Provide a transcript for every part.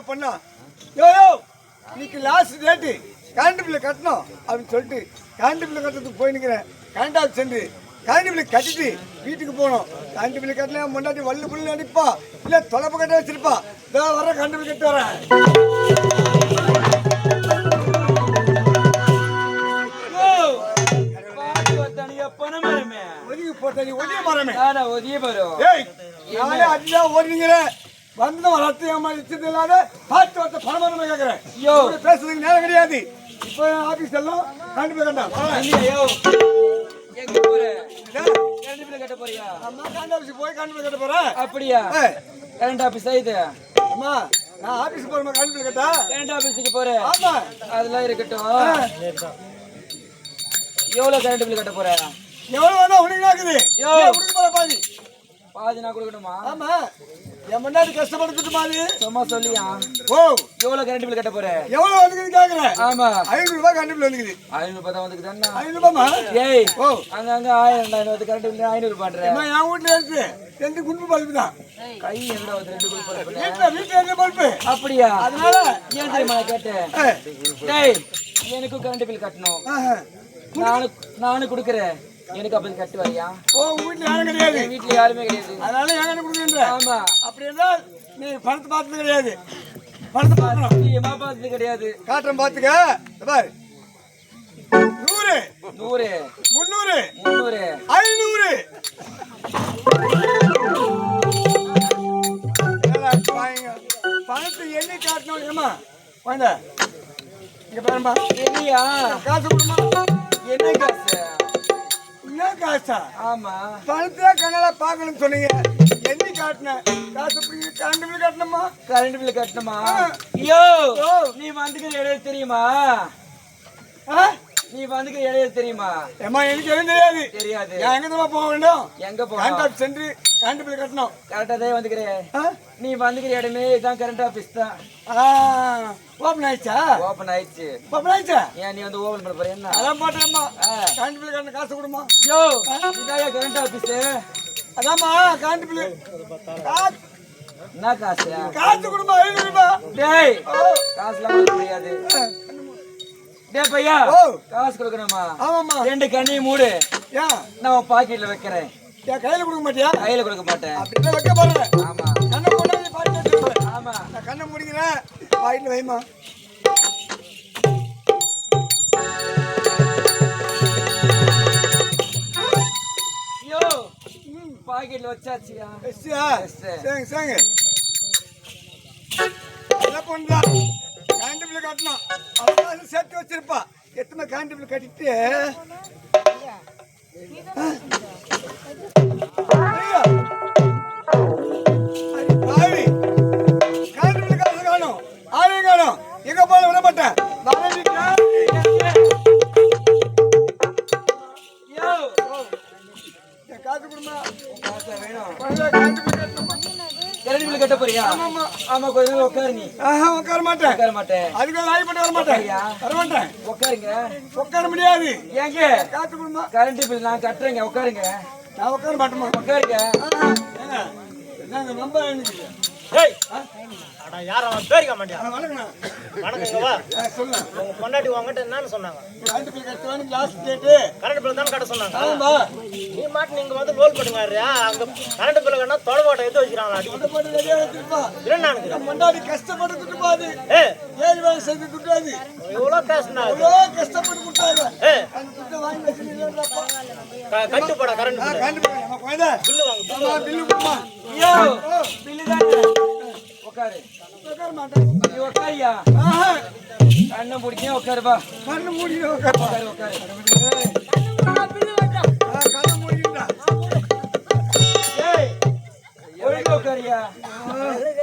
என்ன பண்ணா, யோ இன்னைக்கு லாஸ்ட் டேட்டு கரண்ட் பில்லு கட்டணும் அப்படின்னு சொல்லிட்டு கரண்ட் பில்லு கட்டுறதுக்கு போயினுக்கிறேன். கரண்ட் ஆஃபீஸ் சென்று கரண்ட் பில்லு கட்டிட்டு வீட்டுக்கு போகணும். கரண்ட் பில்லு கட்டல முன்னாடி வல்லு புல்லு அடிப்பா, இல்லை தொலைப்பு கட்ட வச்சிருப்பா. இதோ வர கரண்ட் பில்லு கட்டு வரேன். ஒதுங்கி போட்ட நீ ஒதிய மரமே. ஏய் நானே அதுதான் ஓடுறீங்களே வந்து வளர்த்து ஏமாதிச்சது இல்லாத பார்த்து வரத்த பணமரமே கேட்கிறேன். பேசுறதுக்கு நேரம் கிடையாது. இப்போ ஆபீஸ் எல்லாம் கரண்ட் பில்லு கட்டா போய் கரண்ட் பில்லு கட்ட போறேன். அப்படியா? கரண்ட் ஆபீஸ் இது அம்மா நான் ஆபீஸ் போறேன். கரண்ட் பில்லு கட்டா கரண்ட் ஆபீஸுக்கு போறேன். ஆமா அதெல்லாம் இருக்கட்டும். எவ்வளவு கரண்ட் பில் கட்ட போற? எவ்வளவு வேணா உனக்கு இருக்குது. கொடுக்க போற பாதி பாதி நான் கொடுக்கணுமா? ஆமா என் முன்னாடி கஷ்டப்பட்டு மாதிரி சும்மா சொல்லியா? ஓ எவ்வளவு கரண்ட் பில் கட்ட போற? எவ்வளவு வந்துக்குது கேக்குறேன். ஆமா 500 ரூபாய் கரண்ட் பில் வந்துக்குது. 500 ரூபாய் தான் வந்துக்குது. 500 ரூபாய்மா? ஏய் ஓ அங்க 1000 2000 கரண்ட் பில் 500 பண்ற. அம்மா என் வீட்ல இருக்கு 2 குண்டு பல்பு தான். கை எங்கடா வந்து 2 குண்டு பல்பு? வீட்ல 2 பல்பு. அப்படியா? அதனால ஏன் தெரியுமா கேட்டேன்? டேய் எனக்கு கரண்ட் பில் கட்டணும். நானும் கொடுக்குறேன். எனக்கு அப்படி கட்டு வரியா? ஓ வீட்ல யாரும் கிடையாது. வீட்ல யாருமே கிடையாது. அதனால எங்க கொடுக்குறேன். ஆமா அப்படி இருந்தால் நீ பணத்தை பார்த்தது கிடையாது. பணத்தை பார்க்கணும். நீ ஏமா பார்த்தது கிடையாது. காட்டம் பாத்துக்க பாரு. 100 100 300 300 500 பணத்தை எண்ணி காட்டணும். ஏமா வாங்க இங்க பாருமா. என்னையா காசு கொடுமா. என்ன காசு? என்ன காசா? ஆமா பணத்தை கண்ணால பாக்கணும்னு சொன்னீங்க. எண்ணி காட்டினேன். காசு கரண்ட் பில் கட்டணுமா? கரண்ட் பில் கட்டணுமா? ஐயோ நீ வந்துக்கிற இடையில தெரியுமா? நீ வந்துக்கிற இடையில தெரியுமா? ஏமா எனக்கு எதுவும் தெரியாது. தெரியாது. எங்க தான் போக வேண்டும்? எங்க போக? கரண்ட் ஆஃபீஸ் சென்று கரண்ட் பில் கட்டணும். கரெக்டா தான் வந்துக்கிறேன். நீ வந்துக்கிற இடமே இதான் கரண்ட் ஆபீஸ் தான். ஓபன் ஆயிடுச்சா? ஓபன் ஆயிடுச்சு. ஓபன் ஆயிடுச்சா? ஏன் நீ வந்து ஓபன் பண்ண போற? என்ன அதான் போட்டேம்மா. கரண்ட் பில் கட்டணும். காசு கொடுமா. யோ இதாயா கரண்ட் ஆபீஸ்? அதாம்மா கரண்ட் பில். என்ன காசு? காசு கொடுமா. 500 ரூபாய். டேய் காசுலாம் கொடுக்க முடியாது. டேய் பையா காசு கொடுக்கணுமா? ஆமாம்மா. 2 கண்ணையும் மூடு. ஏன் நான் பாக்கெட்ல வைக்கிறேன். என் கையில கொடுக்க மாட்டியா? கையில கொடுக்க மாட்டேன். அப்படிதான் வைக்க போறேன். ஆமா கண்ணை மூடாது பாக்கெட். ஆமா நான் கண்ணை முடிக்கிறேன். பாக்கெட்ல வைமா. யோ பாக்கெட்ல வச்சாச்சியா? சரிங்க சரிங்க. என்ன பண்றா? கரண்ட் பில் கட்டணும். அதான் சேர்த்து வச்சிருப்பா. எத்தனை கரண்ட் பில் கட்டிட்டு பாவி கரண்ட் பில் காசு காணும். ஆளையும் காணும். எங்க போல விட மாட்டேன். காசு கொடுமா. காசு வேணும். கரண்ட் பில் கட்டணுமா? கரண்ட் பில் கட்ட போறியா? ஆமா ஆமா கொஞ்ச நேரம் உட்காரு. நீ உட்கார மாட்டேன். உட்கார மாட்டேன். அதுக்கு லாய் பண்ண வர மாட்டேன். வர மாட்டேன். உட்காருங்க. உட்கார முடியாது. ஏங்க காசு கொடுமா. கரண்ட் பில் நான் கட்டுறேங்க. உட்காருங்க. நான் உட்கார மாட்டேமா. உட்காருங்க. நாங்க நம்ப எனக்கு. ஏய் அட யார அவன் பேரிக்க மாட்டியா? வணக்கண்ணா. வணக்கங்க வா. சொல்லு. உங்க பொண்டாட்டி உங்ககிட்ட என்னன்னு சொன்னாங்க? கரண்ட் பில் கட்டணும் லாஸ்ட் டேட். கரண்ட் பில் தான் கட்ட சொன்னாங்க. ஆமா. நீ மாட்டு நீங்க வந்து ரோல் பண்ணுங்கறியா? அங்க கரண்ட் பில் கட்டா தொலைவோட்ட எடுத்து வச்சிராங்க. அடி. அந்த போட்டு ரெடியா வச்சிருப்பா. என்னன்னு நம்ம முன்னாடி கஷ்டப்பட்டு குடுப்பாது. ஏய் 7 வயசு செஞ்சு குட்டாது. எவ்வளவு பேசனா? எவ்வளோ கஷ்டப்பட்டு குட்டாது. ஏய் அந்த குட்ட வாங்கி வச்சிருந்தேன்ப்பா. கட்டு போட கரண்ட் பில். கரண்ட் பில் நம்ம கோயதா. பில் வாங்க. ஆமா பில் குடுமா. யோ பில் தானே. உட்காரு. உட்கார மாட்டேன். நீ உட்காரியா? கண்ணை முடிக்க உட்காரு வா. கண்ணு மூடிடு உட்காரு. உட்காரு உட்காரு. கண்ணு மூடிடா. ஏய் ஒழுங்கா உட்காரியா?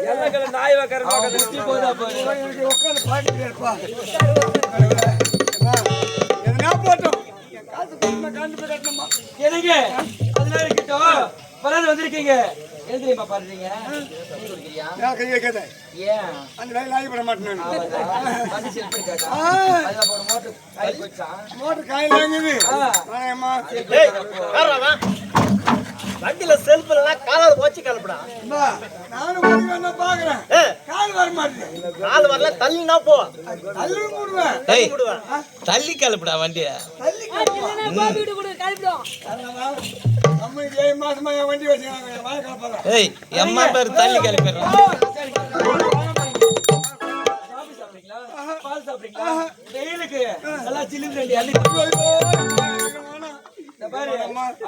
எல்லாம் கல நாய் உட்கார மாட்டே. குட்டி போதா பாரு. எனக்கு உட்கார பாக்கிட்டேப்பா. எதனா போட்டும். என் காசு கொடுமா. கரண்ட் பில் கட்டணுமா? எனக்கு அதெல்லாம் இருக்கட்டும். பரவாயில்ல வந்திருக்கீங்க. எது தெரியுமா பாருங்க? நீ குடிக்கிறியா? நான் கையை கேட்டேன். ஏன் அந்த வேலை லாய் பண்ண மாட்டேன். வண்டி செல் பண்ணி கேட்டா அதுல போற மோட்டர் காய் போச்சா? மோட்டர் காயிலாங்குது. வாங்கம்மா. ஏய் யாரா வா? வண்டியில செல்ஃப் எல்லாம் காலால வச்சு கிளப்புடா. அம்மா, நானும் உனக்கு வேணா பாக்குறேன். ஏ, கால் வர மாட்டேங்குது. கால் வரல தள்ளினா போ. தள்ளி போடுவேன். ஏய், விடுவேன். தள்ளி கிளப்புடா வண்டிய. தள்ளி நம்ம 7 மாசமா என் வண்டி வச்சுக்கிறாங்க. வாங்க காப்பாங்க. ஏய், எம்மா பேர் தள்ளி கிளப்பிடுறான். பால் சாப்பிடுறீங்களா? வெயிலுக்கு நல்லா சில்லுன்னு 2 இளநீ. இந்த பாரு,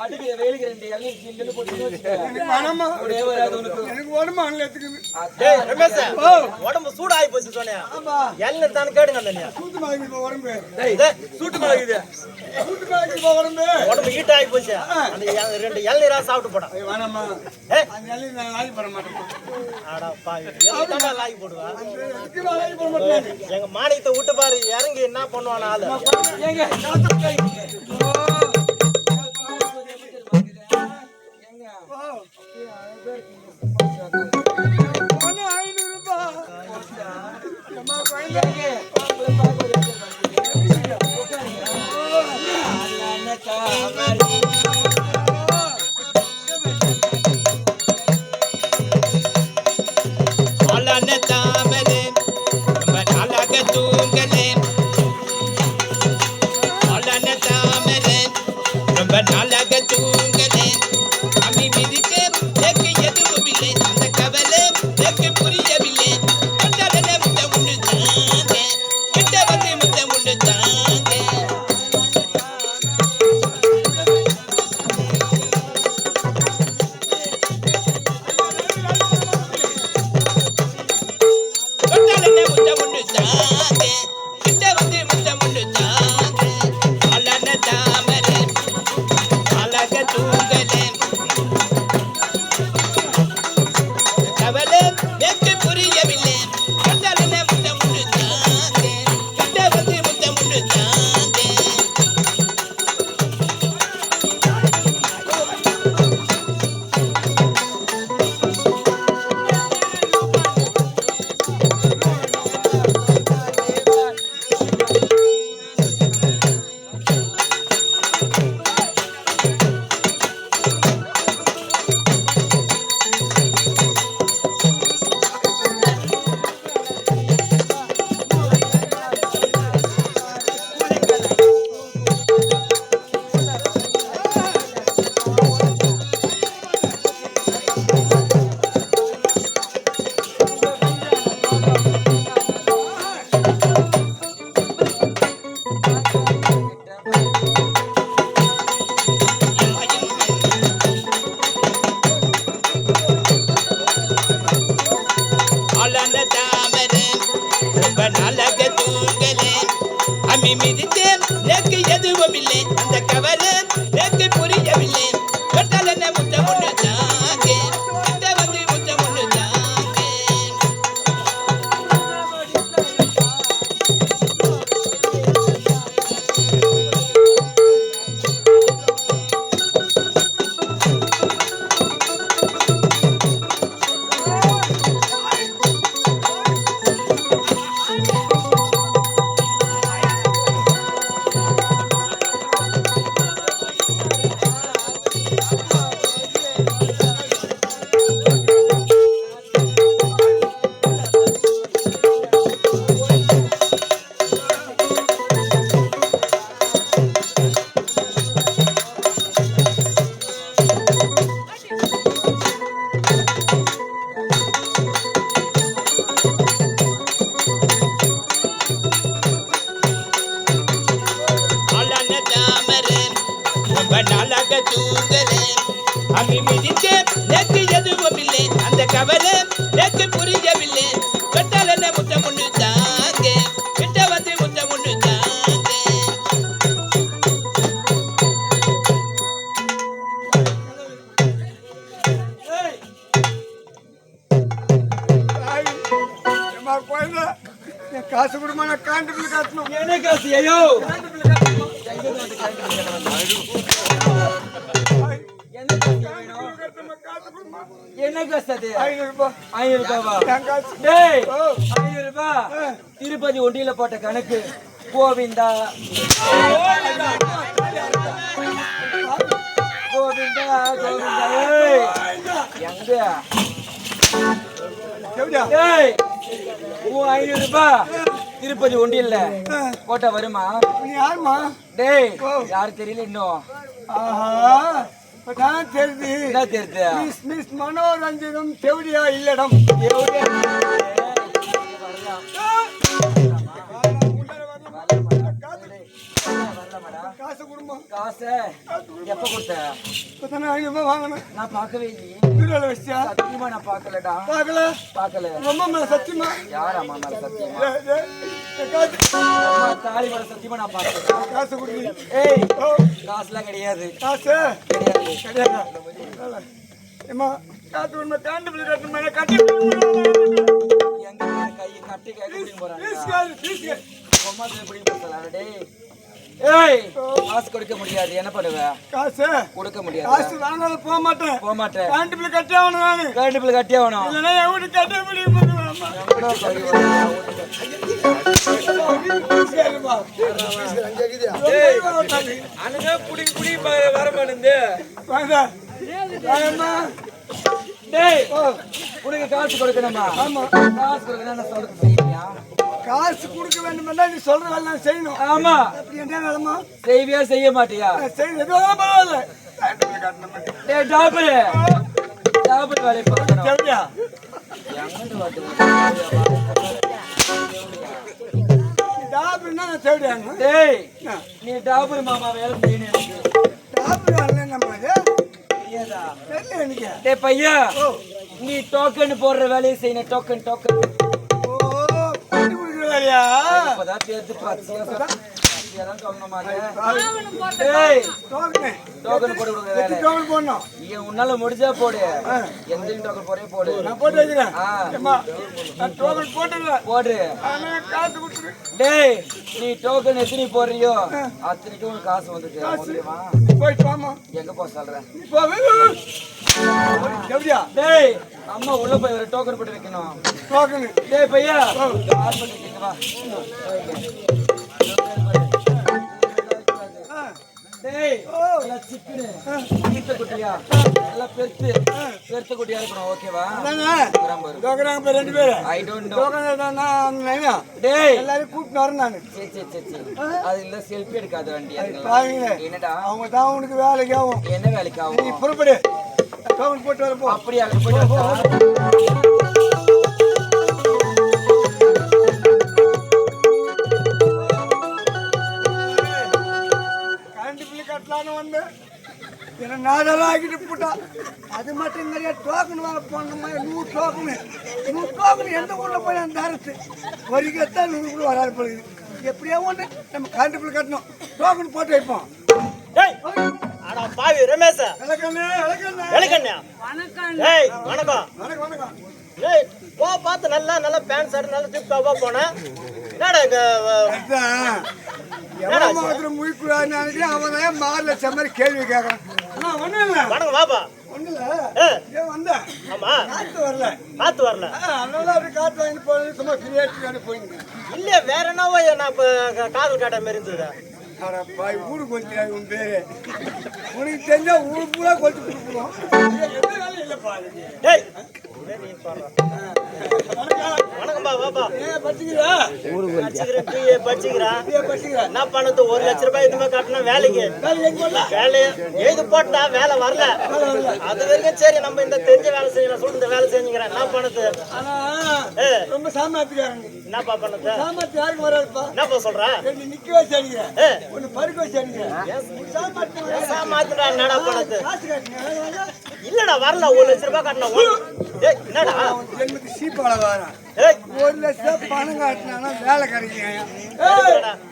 அடிக்கிற வெயிலுக்கு 2 இளநீ சில்லுன்னு போட்டு வச்சுக்க. எனக்கு வேணாம்மா. அப்படியே வராது உனக்கு. எனக்கு உடம்பு அண்ணல எடுத்துக்குது. டேய் ரமேஷ், உடம்பு சூடாகி போச்சு சொன்னியா? ஆமா, எல்லாம் தான் கேடுங்க அந்த நீ. சூத்து மாகி இப்போ உடம்பு. டேய், சூட்டு மாகுது. சூத்து மாகி இப்போ உடம்பு. உடம்பு ஹீட் ஆகி போச்சு. அந்த 2 இளநீரா சாப்பிட்டு போடா. ஐய், வேணாம்மா. ஏ, அந்த இளநீ நான் லாகி போட மாட்டேன். ஆடா பாவி. எதுக்குடா லாகி போடுவா? எதுக்கு நான் லாகி போட மாட்டேன்? எங்க மானியத்தை விட்டு பாரு, இறங்கி என்ன பண்ணுவான் ஆளு. ஏங்க, பணம் 500 ரூபாய். அம்மா, குழந்தை. ஆளான தாமரை, ரொம்ப நாளாக தூங்கலே. ஆளான தாமரை, ரொம்ப நாளாக தூங்கலே. அம்மி மிதிக்க எனக்கு எதுவும் இல்லை. அந்த கவலை எனக்கு புரியவில்லை. கொண்டாடல முத்த உண்டு தாங்க, கிட்ட வந்து முத்த உண்டு தாங்க. கொண்டாடல முத்த உண்டு தாங்க, கிட்ட வந்து முத்த உண்டு தாங்க. ஆளான தாமரை, அழக தூங்கலே. கவலை எனக்கு புரியவில்லை. கொண்டாடல முத்த உண்டு தாங்க, கிட்ட வந்து முத்த உண்டு தாங்க. ஆளான தாமரை, ரொம்ப நாளாக தூங்கலே. அம்மி மிதித்தேன் எனக்கு எதுவும் இல்லை. அந்த கவலை எனக்கு புரியவில்லை. கொண்டாடல முத்த ஒன்று தாங்க, கிட்ட வந்து முத்த ஒன்று தாங்க. ஆளான தாமரை, ரொம்ப நாளாக தூங்கலே. அம்மி மிதிக்க எனக்கு எதுவும் இல்லை. அந்த கவலை எனக்கு புரியவில்லை. கொண்டாடல முத்த ஒன்று தாங்க, கிட்ட வந்து முத்த ஒன்று தாங்க. ஐய், அம்மா, குழந்தை. என் காசு கொடுமா, நான் காண்டு பிள்ளை காட்டணும். என்ன காசு? ஐயோ, காண்டு பிள்ளை காட்டணும். என்ன காசு வேணும்? கட்டணுமா, காசு கொடுமா. என்ன காசு அது? 500 ரூபாய். 500 ரூபாவா? என் காசு. டேய், ஓ, 500 ரூபாய் திருப்பதி ஒண்டியில போட்ட கணக்கு. கோவிந்தா கோவிந்தா கோவிந்தா, எங்க எப்படியா டேய் 500 ரூபாய் திருப்பதி ஒண்டியல்ல கோட்டை வருமா? நீ யாருமா? டேய் யாரு தெரியல இன்னும். ஆஹா இப்பதான் தெரியுது. என்ன தெரியுது? மிஸ் மனோரஞ்சனம் செவடியா இல்லடம். எவ்வளவு காசு கொடுமா. காசு எப்ப கொடுத்த? இப்பதானே 500 ரூபாய் வாங்கினேன். நான் பார்க்கவே இல்லையே. பீரோல வச்சியா? சத்தியமா நான் பார்க்கலடா. பார்க்கல. உங்க அம்மா மேல சத்தியமா? யார் அம்மா மேல சத்தியமா? காசு தாலி மேல சத்தியமா நான் பார்க்கல. காசு கொடுங்க. ஏய் காசுலாம் கிடையாது. காசு கிடையாது. கிடையாது. ஏமா காசு ஒண்ணு காண்டு பிள்ளை கட்டணும். கட்டி எங்க கை கட்டி கேட்க போறாங்க. பீஸ் அம்மா எப்படி பேசலாம்? டேய் ஏய் காசு கொடுக்க முடியாது. என்ன பண்ணுவ? காசு கொடுக்க முடியாது. காசு வாங்காத போக மாட்டேன். போக மாட்டேன். காண்டு பிள்ளை கட்டி ஆகணும். நானு கரண்ட் பில் கட்டி ஆகணும். இல்லைன்னா என் வீட்டு கட்ட முடியும். எங்கடா சரி அனுங்க புடிங் புடி வர மாட்டேங்குது. டேய் உனக்கு காசு கொடுக்கணுமா? ஆமா காசு கொடுக்கணும். என்ன சொல்றது செய்வியா? காசு கொடுக்க வேண்டும் நீ சொல்ற வேலை நான் செய்யணும். ஆமா அப்படி என்ன வேலைமா? செய்வியா செய்ய மாட்டியா? செய்யணும். எதுவும் பரவாயில்ல. டேய் டாபுல் டாபுல் வேலை பார்க்கணும். எப்படியா? எங்கிட்டு வாட்டு டாபுன்னா நான் தேவையாங்க. டேய் நீ டாபுல் மாமா வேலை செய்யணும். எனக்கு டாபு வேலை நம்ம ஏதா தெரியல எனக்கு. டேய் பையா நீ டோக்கன் போடுற வேலையை செய்யணும். டோக்கன் டோக்கன் ஓ கண்டுபிடிக்கிற வேலையா? இப்பதான் தேர்த்து பாத்தியா இதெல்லாம் சொல்லணுமா? டேய் டோக்கனு டோக்கன் போட்டு கொடுக்குற வேலை டோக்கன் போடணும். ஏன் உன்னால முடிஞ்சா போடு. எந்த டோக்கன் போறே போடு. நான் போட்டு வைக்கிறேன். ஏம்மா நான் டோக்கன் போட்டுறேன். போடு. ஆனா காசு கொடுத்துரு. டேய் நீ டோக்கன் எத்தனை போடுறியோ அத்தனைக்கும் உனக்கு காசு வந்துட்டு ஓகேவா? போயிட்டு வாமா. எங்க போக சொல்றேன்? போ எப்படியா? டேய் அம்மா உள்ள போய் ஒரு டோக்கன் போட்டு வைக்கணும். டோக்கனு டேய் பையா கால் பண்ணிட்டீங்க வா. டேய் எல்லாம் சிக்கனு ஈட்ட குட்டியா எல்லாம் பெருத்த குட்டியா இருக்கணும் ஓகேவா? டோக்கனாங்க பேர் 2 பேரு. I don't know. டோக்கனா டேய் எல்லாரும் கூப்பிட்டு வரேன் நான். சரி அது இல்ல செல்ஃபி எடுக்காத வண்டி. பாருங்க என்னடா அவங்க தான் உனக்கு வேலைக்கு ஆகும். என்ன வேலைக்கு நீ ஆகும்? புறப்படு. டோக்கன் போட்டு வர போ. அப்படியே அங்க போயிட்டு கட்டலான்னு வந்து என்ன நாடெல்லாம் ஆக்கிட்டு போட்டா. அது மட்டும் நிறைய டோக்கன் வாங்க போனோம். 100 டோக்கன் எந்த ஊரில் போய் அந்த அரசு வரிக்கத்தான் 100 கூட வராது போகுது. எப்படியா ஒன்று நம்ம கரண்ட் பில் கட்டணும். டோக்கன் போட்டு வைப்போம். டேய் அட பாவி ரமேஷ் வணக்கம். வணக்கம். டேய் வணக்கம். வணக்கம். டேய் பார்த்து நல்லா பேண்ட் ஷர்ட் நல்லா டிப் டாப்பா போனேன். என்னடா இங்க எவ்வளோ மாத்திரம் முயக்கூடாதுன்னு நினைக்கிறேன். அவன் தான் மாறல செம்மறி கேள்வி கேட்கறான். ஒன்றும் இல்லை. வணக்கம் பாப்பா. ஒன்றும் இல்லை. ஏன் வந்தேன்? ஆமா காற்று வரல. காத்து வரல. அதனால அப்படி காற்று வாங்கி போய் சும்மா கிரியேட்டிவ் போயிங்க. இல்லையா வேற என்னவோ நான் இப்போ காதல் காட்ட மாதிரி இருந்தது. ஊருக்கு கொளுத்திடாங்க உன் பேரு. உனக்கு தெரிஞ்சா ஊரு பூரா கொளுத்து கொடுக்கணும். எந்த வேலையும் இல்லைப்பா. டேய் வணக்கம்பா பாப்பா. படிச்சுக்கிறா? படிச்சுக்கிறேன். என்ன பண்ணது 1 லட்ச ரூபாய் இதுமே கட்டணும் வேலைக்கு. வேலை எழுதி போட்டா வேலை வரல. அது வரைக்கும் சரி நம்ம இந்த தெரிஞ்ச வேலை செய்யலாம் சொல்லிட்டு இந்த வேலை செஞ்சுக்கிறேன். என்ன பண்ணது? ஆனா ரொம்ப சாமர்த்தியாங்க. என்னப்பா பண்ணது? சாமர்த்தி யாருக்கும் வராதுப்பா. என்னப்பா சொல்ற? நிக்க வச்சு அடிக்கிறேன். ஒன்னு பருக்க வச்சு அடிக்கிறேன். சாமாத்திரா என்னடா பண்ணது? காசு காட்டுங்க. இல்லடா வரல 1 லட்ச ரூபாய் கட்டணும். என்னடா ஜென்மத்துக்கு சீப்பால வரான். 1 லட்சம் பணம் காட்டினா வேலை கிடைக்கும்.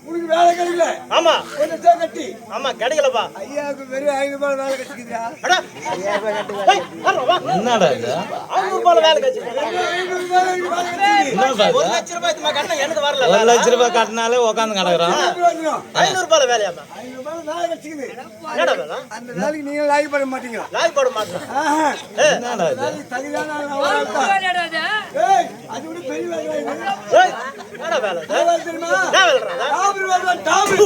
உனக்கு வேலை கிடைக்கல. ஆமா 1 லட்சம் கட்டி. ஆமா கிடைக்கலப்பா. ஐயாவுக்கு வெறும் 500 ரூபாய் வேலை கிடைக்குதா? என்னடா இது 500 ரூபாய் வேலை கிடைக்குது. 500 ரூபாய் வேலை கிடைக்குது. 1 லட்ச ரூபாய் இதுமா கட்டணும் எனக்கு வரல. 1 லட்ச ரூபாய் கட்டினாலே உட்காந்து கிடக்குறான். 500 ரூபாய் வேலையாமா? 500 ரூபாய் வேலை கிடைக்குது. என்னடா வேலை? அந்த வேலைக்கு நீங்க லாய் பண்ண மாட்டீங்க. லாய் போட மாட்டேன். என்னடா இது? வேலைக்கு தகுதியான அது விட பெரிய வேலை. என்னடா வேலை? வேலை தெரியுமா? என்ன வேலைடா? டாபு வேலை. டாபு